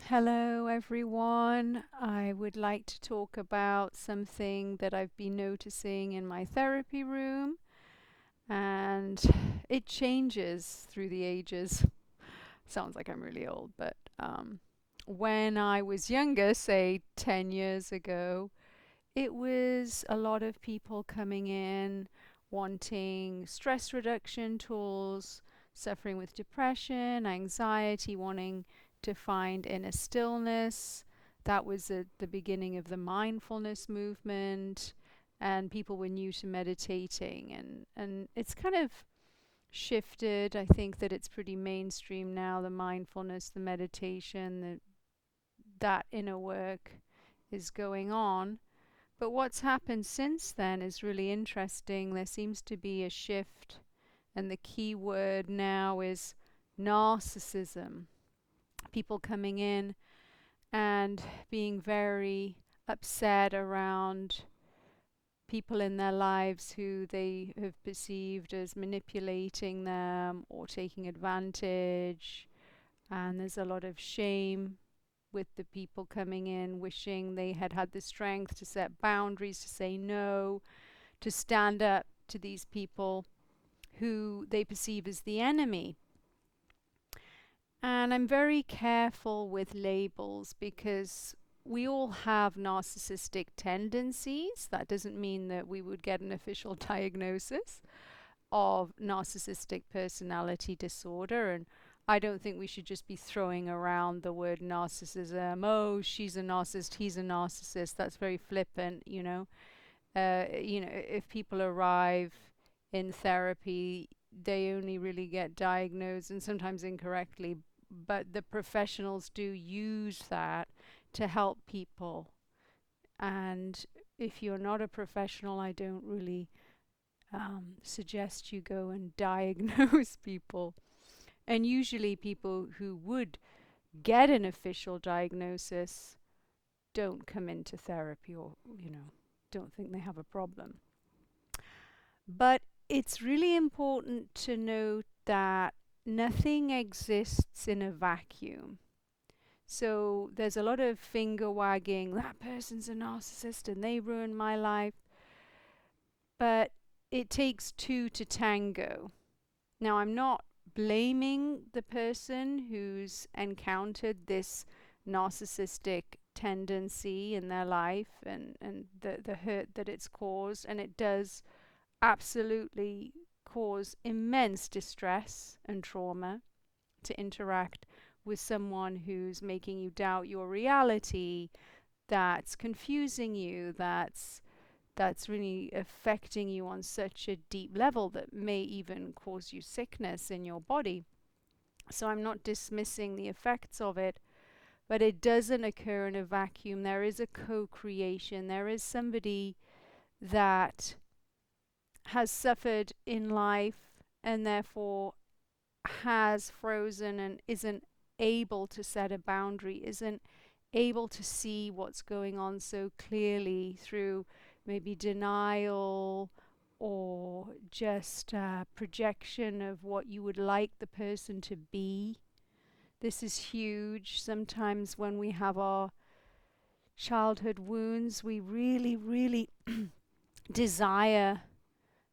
Hello, everyone. I would like to talk about something that I've been noticing in my therapy room, and it changes through the ages. Sounds like I'm really old, but when I was younger, say 10 years ago, it was a lot of people coming in wanting stress reduction tools, suffering with depression, anxiety, wanting to find inner stillness. That was at the beginning of the mindfulness movement, and people were new to meditating. And it's kind of shifted. I think that it's pretty mainstream now, the mindfulness, the meditation, that inner work is going on. But what's happened since then is really interesting. There seems to be a shift, and the key word now is narcissism. People coming in and being very upset around people in their lives who they have perceived as manipulating them or taking advantage. And there's a lot of shame with the people coming in, wishing they had had the strength to set boundaries, to say no, to stand up to these people who they perceive as the enemy. And I'm very careful with labels because we all have narcissistic tendencies. That doesn't mean that we would get an official diagnosis of narcissistic personality disorder. And I don't think we should just be throwing around the word narcissism. Oh, she's a narcissist, he's a narcissist. That's very flippant. If people arrive in therapy, they only really get diagnosed, and sometimes incorrectly, but the professionals do use that to help people. And if you're not a professional, I don't really suggest you go and diagnose people. And usually, people who would get an official diagnosis don't come into therapy, or, don't think they have a problem. But it's really important to note that nothing exists in a vacuum. So there's a lot of finger wagging, that person's a narcissist and they ruined my life. But it takes two to tango. Now, I'm not blaming the person who's encountered this narcissistic tendency in their life, and the hurt that it's caused. And it does absolutely cause immense distress and trauma to interact with someone who's making you doubt your reality, that's confusing you, that's really affecting you on such a deep level that may even cause you sickness in your body. So I'm not dismissing the effects of it, but it doesn't occur in a vacuum. There is a co-creation. There is somebody that has suffered in life and therefore has frozen and isn't able to set a boundary, isn't able to see what's going on so clearly through maybe denial or just projection of what you would like the person to be. This is huge. Sometimes when we have our childhood wounds, we really, really desire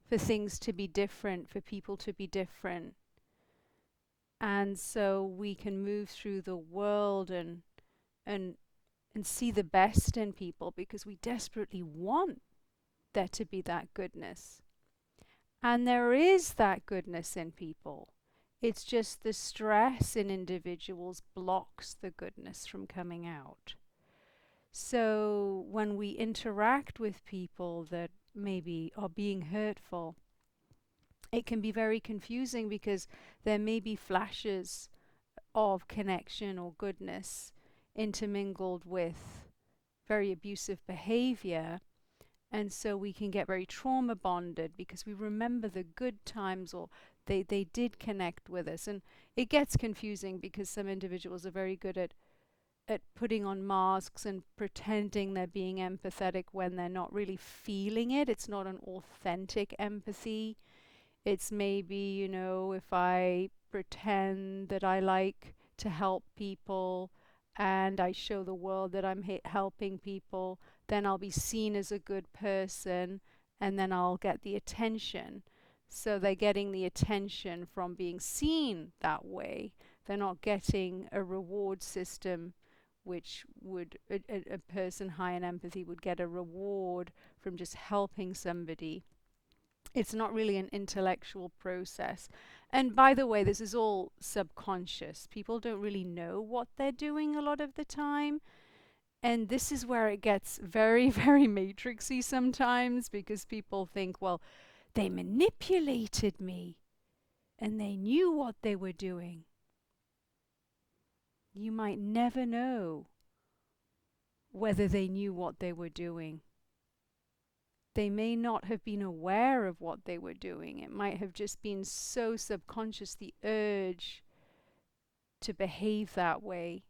for things to be different, for people to be different. And so we can move through the world and and see the best in people because we desperately want there to be that goodness. And there is that goodness in people. It's just the stress in individuals blocks the goodness from coming out. So when we interact with people that maybe are being hurtful, it can be very confusing because there may be flashes of connection or goodness intermingled with very abusive behavior. And so we can get very trauma bonded because we remember the good times, or they did connect with us. And it gets confusing because some individuals are very good at putting on masks and pretending they're being empathetic when they're not really feeling it. It's not an authentic empathy. It's maybe, if I pretend that I like to help people and I show the world that I'm helping people, then I'll be seen as a good person, and then I'll get the attention. So they're getting the attention from being seen that way. They're not getting a reward system, which would a person high in empathy would get a reward from just helping somebody. It's not really an intellectual process. And by the way, this is all subconscious. People don't really know what they're doing a lot of the time. And this is where it gets very, very matrixy sometimes, because people think, well, they manipulated me and they knew what they were doing. You might never know whether they knew what they were doing. They may not have been aware of what they were doing. It might have just been so subconscious, the urge to behave that way.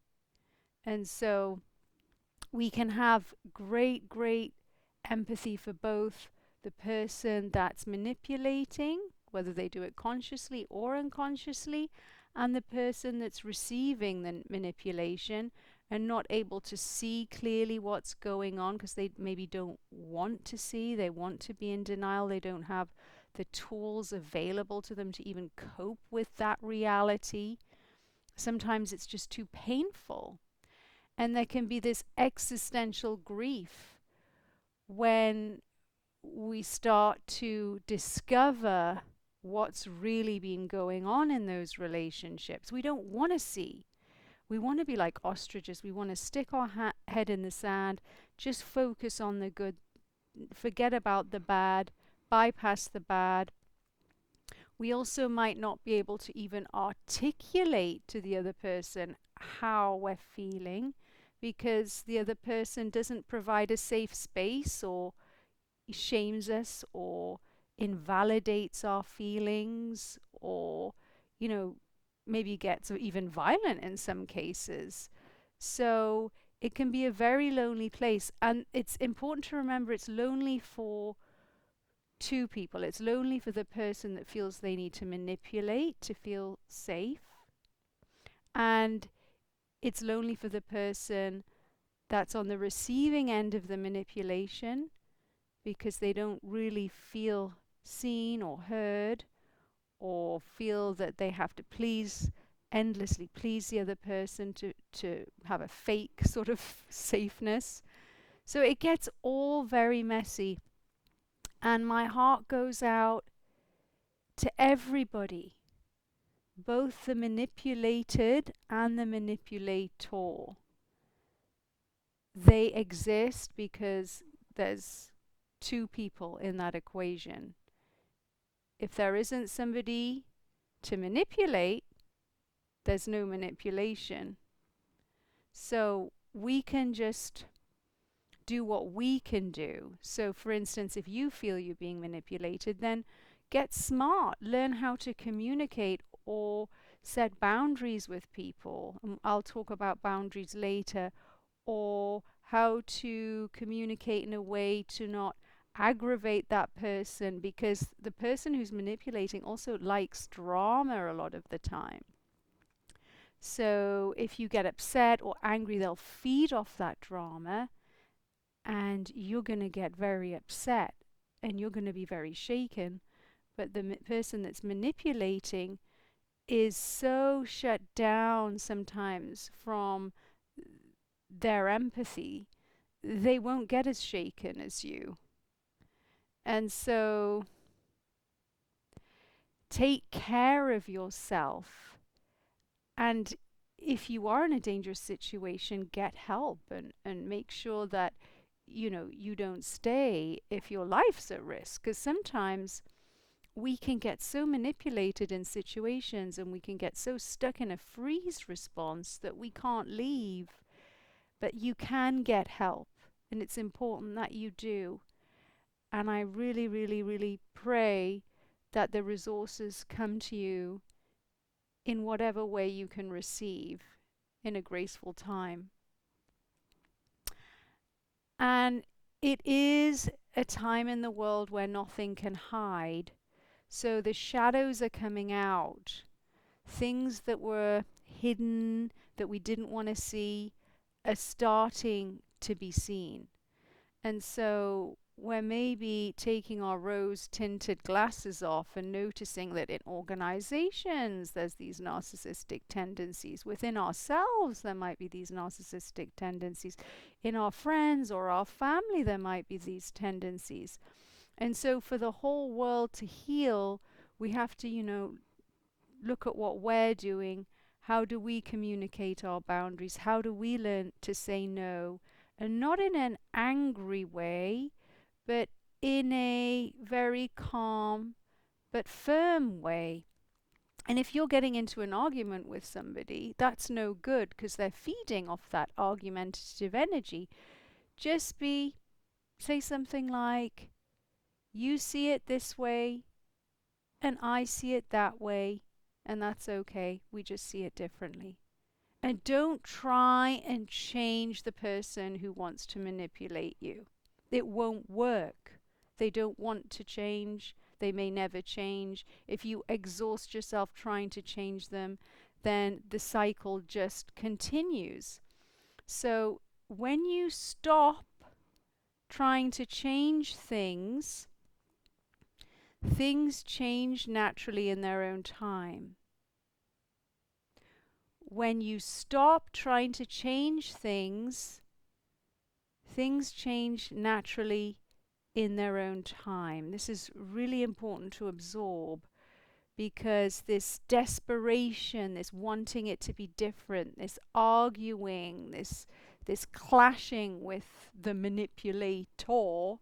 And so we can have great, great empathy for both the person that's manipulating, whether they do it consciously or unconsciously, and the person that's receiving the manipulation and not able to see clearly what's going on because they maybe don't want to see, they want to be in denial, they don't have the tools available to them to even cope with that reality. Sometimes it's just too painful. And there can be this existential grief when we start to discover what's really been going on in those relationships. We don't want to see. We want to be like ostriches. We want to stick our head in the sand, just focus on the good, forget about the bad, bypass the bad. We also might not be able to even articulate to the other person how we're feeling, because the other person doesn't provide a safe space, or shames us, or invalidates our feelings, or, maybe gets even violent in some cases. So it can be a very lonely place. And it's important to remember it's lonely for two people. It's lonely for the person that feels they need to manipulate to feel safe. And it's lonely for the person that's on the receiving end of the manipulation, because they don't really feel seen or heard, or feel that they have to endlessly please the other person to have a fake sort of safeness. So it gets all very messy. And my heart goes out to everybody, both the manipulated and the manipulator. They exist because there's two people in that equation. If there isn't somebody to manipulate, there's no manipulation. So we can just do what we can do. So for instance, if you feel you're being manipulated, then get smart, learn how to communicate or set boundaries with people. I'll talk about boundaries later, or how to communicate in a way to not aggravate that person, because the person who's manipulating also likes drama a lot of the time. So if you get upset or angry, they'll feed off that drama, and you're going to get very upset and you're going to be very shaken. But the person that's manipulating is so shut down sometimes from their empathy, they won't get as shaken as you. And so take care of yourself. And if you are in a dangerous situation, get help, and make sure that, you don't stay if your life's at risk. Because sometimes we can get so manipulated in situations, and we can get so stuck in a freeze response that we can't leave. But you can get help, and it's important that you do. And I really, really, really pray that the resources come to you in whatever way you can receive in a graceful time. And it is a time in the world where nothing can hide. So the shadows are coming out. Things that were hidden, that we didn't want to see, are starting to be seen. And so we're maybe taking our rose-tinted glasses off and noticing that in organizations there's these narcissistic tendencies. Within ourselves there might be these narcissistic tendencies. In our friends or our family there might be these tendencies. And so for the whole world to heal, we have to, look at what we're doing. How do we communicate our boundaries? How do we learn to say no? And not in an angry way, but in a very calm but firm way. And if you're getting into an argument with somebody, that's no good because they're feeding off that argumentative energy. Just say something like, you see it this way and I see it that way, and that's okay. We just see it differently. And don't try and change the person who wants to manipulate you. It won't work. They don't want to change. They may never change. If you exhaust yourself trying to change them, then the cycle just continues. So when you stop trying to change things, things change naturally in their own time. When you stop trying to change things, things change naturally in their own time. This is really important to absorb, because this desperation, this wanting it to be different, this arguing, this clashing with the manipulator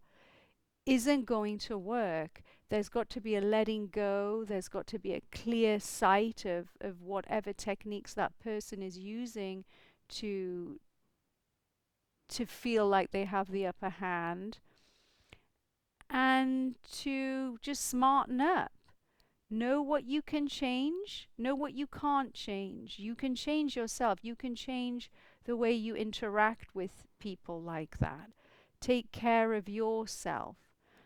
isn't going to work. There's got to be a letting go. There's got to be a clear sight of whatever techniques that person is using to feel like they have the upper hand, and to just smarten up. Know what you can change, know what you can't change. You can change yourself. You can change the way you interact with people like that. Take care of yourself.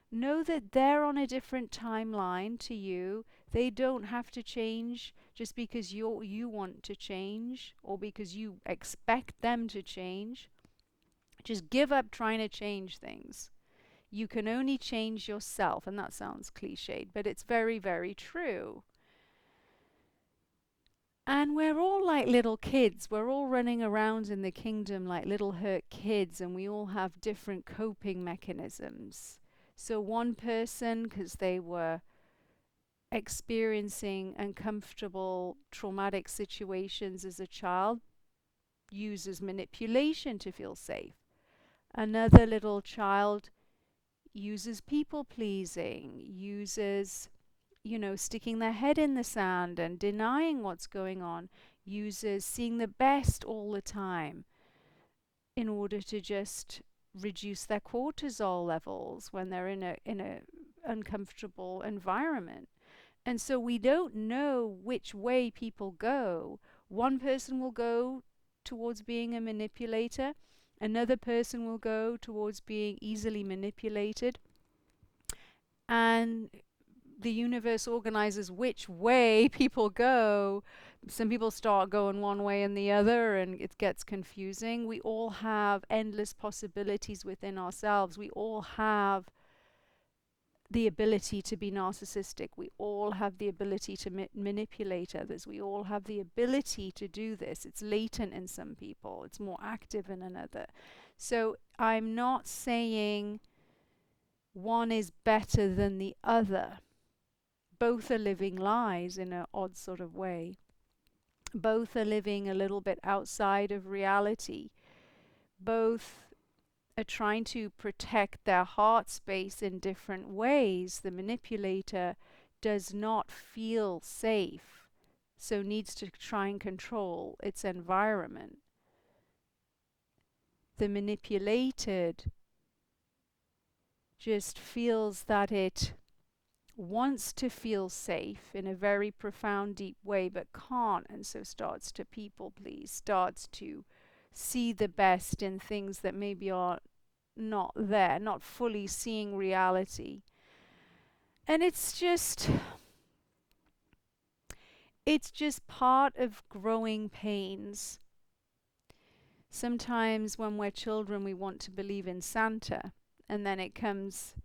Know that they're on a different timeline to you. They don't have to change just because you want to change or because you expect them to change. Just give up trying to change things. You can only change yourself, and that sounds cliched, but it's very, very true. And we're all like little kids. We're all running around in the kingdom like little hurt kids, and we all have different coping mechanisms. So one person, because they were experiencing uncomfortable, traumatic situations as a child, uses manipulation to feel safe. Another little child uses people pleasing, uses, sticking their head in the sand and denying what's going on, uses seeing the best all the time in order to just reduce their cortisol levels when they're in a uncomfortable environment. And so we don't know which way people go. One person will go towards being a manipulator. Another person will go towards being easily manipulated. And the universe organizes which way people go. Some people start going one way and the other, and it gets confusing. We all have endless possibilities within ourselves. We all have the ability to be narcissistic. We all have the ability to manipulate others. We all have the ability to do this. It's latent in some people. It's more active in another. So I'm not saying one is better than the other. Both are living lies in an odd sort of way. Both are living a little bit outside of reality. Both are trying to protect their heart space in different ways. The manipulator does not feel safe, so needs to try and control its environment. The manipulated just feels that it wants to feel safe in a very profound, deep way, but can't, and so starts to people please, starts to see the best in things that maybe are not there, not fully seeing reality. And it's just, It's just part of growing pains. Sometimes when we're children, we want to believe in Santa, and then it comes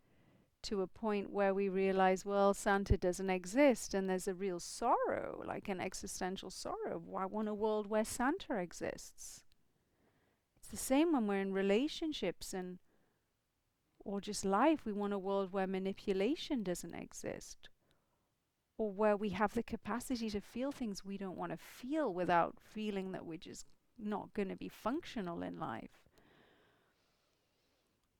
to a point where we realize, well, Santa doesn't exist, and there's a real sorrow, like an existential sorrow. I want a world where Santa exists. It's the same when we're in relationships and or just life. We want a world where manipulation doesn't exist, or where we have the capacity to feel things we don't want to feel without feeling that we're just not going to be functional in life.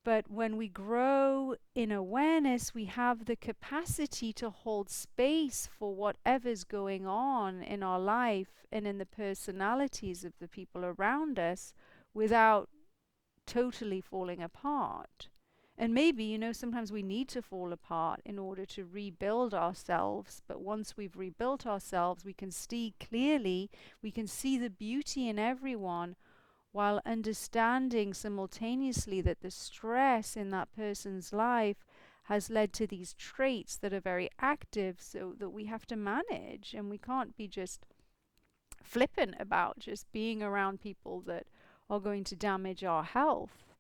But when we grow in awareness, we have the capacity to hold space for whatever's going on in our life and in the personalities of the people around us without totally falling apart. And maybe, sometimes we need to fall apart in order to rebuild ourselves. But once we've rebuilt ourselves, we can see clearly, we can see the beauty in everyone, while understanding simultaneously that the stress in that person's life has led to these traits that are very active, so that we have to manage. And we can't be just flippant about just being around people that are going to damage our health,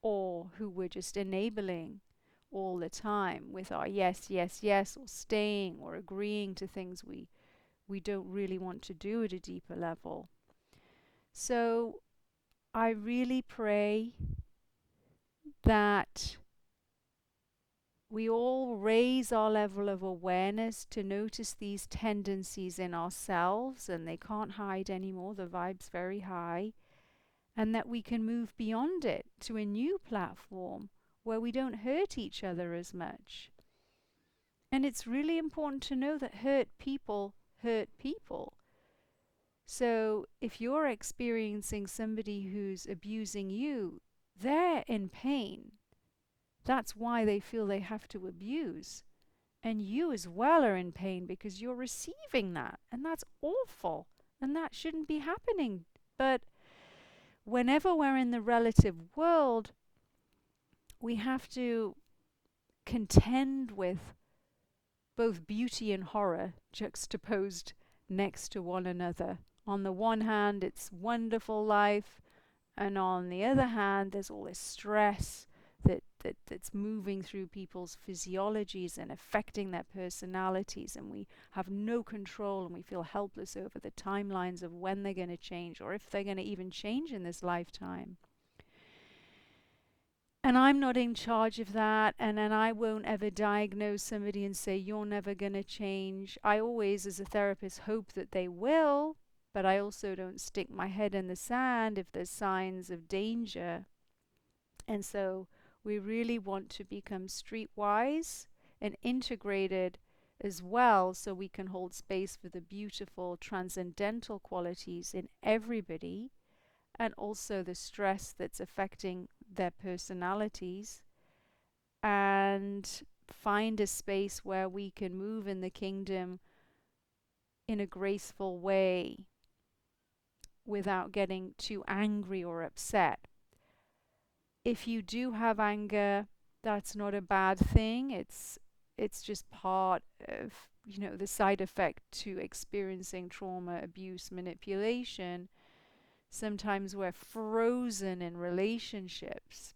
or who we're just enabling all the time with our yes, yes, yes, or staying or agreeing to things we don't really want to do at a deeper level. So I really pray that we all raise our level of awareness to notice these tendencies in ourselves, and they can't hide anymore. The vibe's very high. And that we can move beyond it to a new platform where we don't hurt each other as much. And it's really important to know that hurt people hurt people. So if you're experiencing somebody who's abusing you, they're in pain. That's why they feel they have to abuse. And you as well are in pain because you're receiving that. And that's awful. And that shouldn't be happening. But whenever we're in the relative world, we have to contend with both beauty and horror juxtaposed next to one another. On the one hand, it's wonderful life, and on the other hand, there's all this stress that's moving through people's physiologies and affecting their personalities, and we have no control, and we feel helpless over the timelines of when they're going to change, or if they're going to even change in this lifetime. And I'm not in charge of that, and then I won't ever diagnose somebody and say, you're never going to change. I always, as a therapist, hope that they will, but I also don't stick my head in the sand if there's signs of danger. And so we really want to become streetwise and integrated as well, so we can hold space for the beautiful transcendental qualities in everybody, and also the stress that's affecting their personalities, and find a space where we can move in the kingdom in a graceful way without getting too angry or upset. If you do have anger, that's not a bad thing. It's just part of, the side effect to experiencing trauma, abuse, manipulation. Sometimes we're frozen in relationships,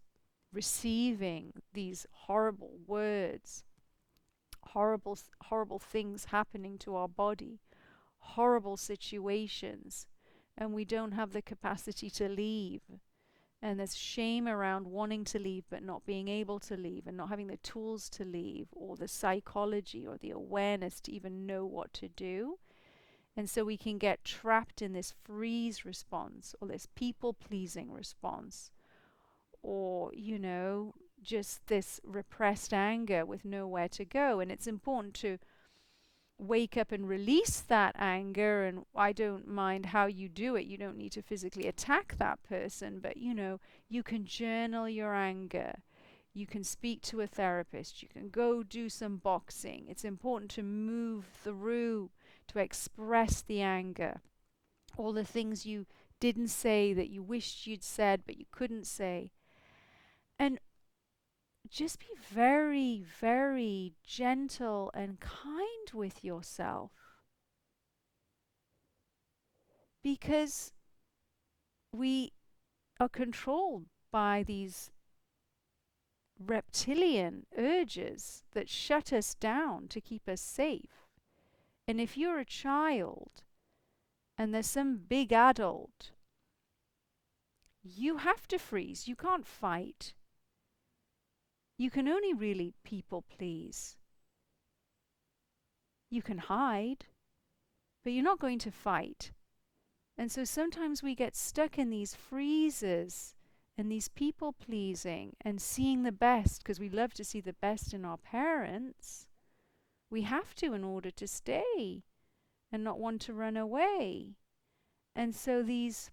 receiving these horrible words, horrible things happening to our body, horrible situations, and we don't have the capacity to leave. And there's shame around wanting to leave but not being able to leave, and not having the tools to leave, or the psychology or the awareness to even know what to do. And so we can get trapped in this freeze response, or this people-pleasing response, or, just this repressed anger with nowhere to go. And it's important to wake up and release that anger. And I don't mind how you do it. You don't need to physically attack that person, but you can journal your anger. You can speak to a therapist. You can go do some boxing. It's important to move through, to express the anger, all the things you didn't say that you wished you'd said but you couldn't say. And just be very, very gentle and kind with yourself. because we are controlled by these reptilian urges that shut us down to keep us safe. And if you're a child and there's some big adult, you have to freeze. You can't fight. You can only really people please. You can hide, but you're not going to fight. And so sometimes we get stuck in these freezes and these people pleasing and seeing the best, because we love to see the best in our parents. We have to in order to stay and not want to run away. And so these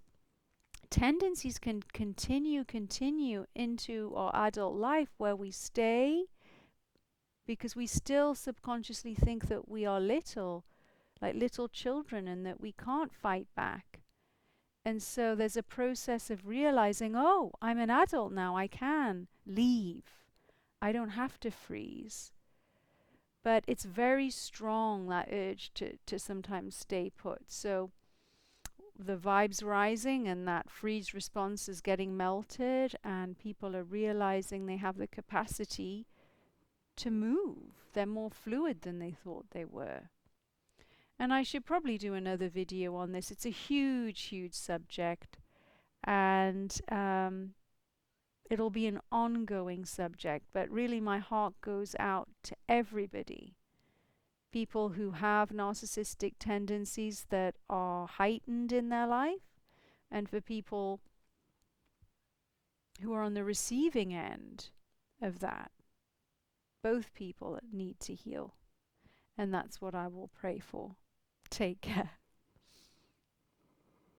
tendencies can continue into our adult life, where we stay because we still subconsciously think that we are little, like little children, and that we can't fight back. And so there's a process of realizing, oh, I'm an adult now, I can leave. I don't have to freeze. But it's very strong, that urge to sometimes stay put. So the vibe's rising and that freeze response is getting melted, and people are realizing they have the capacity to move. They're more fluid than they thought they were. And I should probably do another video on this. It's a huge subject, and it'll be an ongoing subject, but really my heart goes out to everybody. People who have narcissistic tendencies that are heightened in their life, and for people who are on the receiving end of that. Both people need to heal, and that's what I will pray for. Take care.